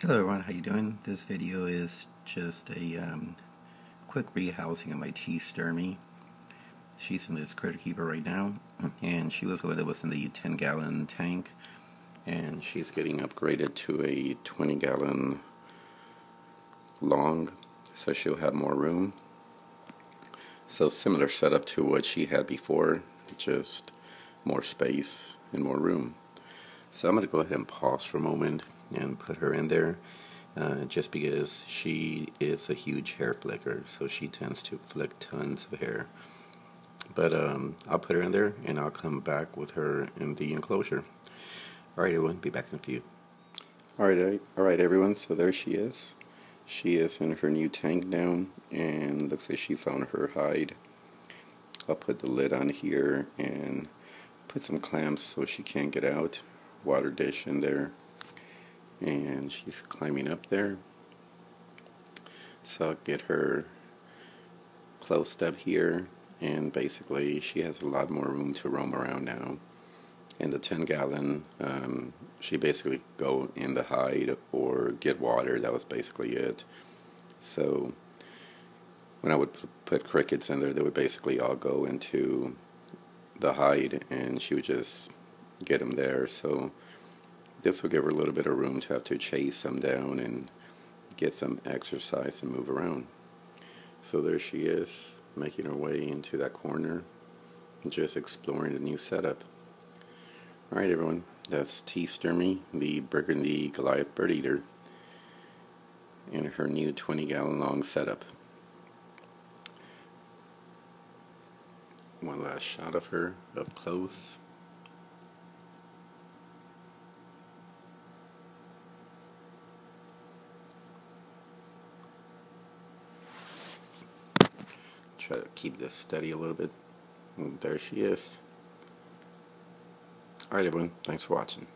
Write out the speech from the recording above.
Hello everyone, how you doing? This video is just a quick rehousing of my stirmi. She's in this critter keeper right now, and she was in the 10-gallon tank, and she's getting upgraded to a 20-gallon long, so she'll have more room. So similar setup to what she had before, just more space and more room. So I'm going to go ahead and pause for a moment and put her in there, just because she is a huge hair flicker, so she tends to flick tons of hair. But I'll put her in there and I'll come back with her in the enclosure. Alright everyone, be back in a few. Alright everyone, so there she is. She is in her new tank now, and looks like she found her hide. I'll put the lid on here and put some clamps so she can't get out. Water dish in there, and she's climbing up there, so I'll get her close up here, and basically she has a lot more room to roam around now. In the 10-gallon, she basically go in the hide or get water. That was basically it. So when I would put crickets in there, they would basically all go into the hide, and she would just get them there. So this will give her a little bit of room to have to chase them down and get some exercise and move around. So there she is, making her way into that corner, just exploring the new setup. Alright everyone, that's stirmi, the Burgundy Goliath bird eater, in her new 20-gallon long setup. One last shot of her up close. Try to keep this steady a little bit. And there she is. Alright everyone, thanks for watching.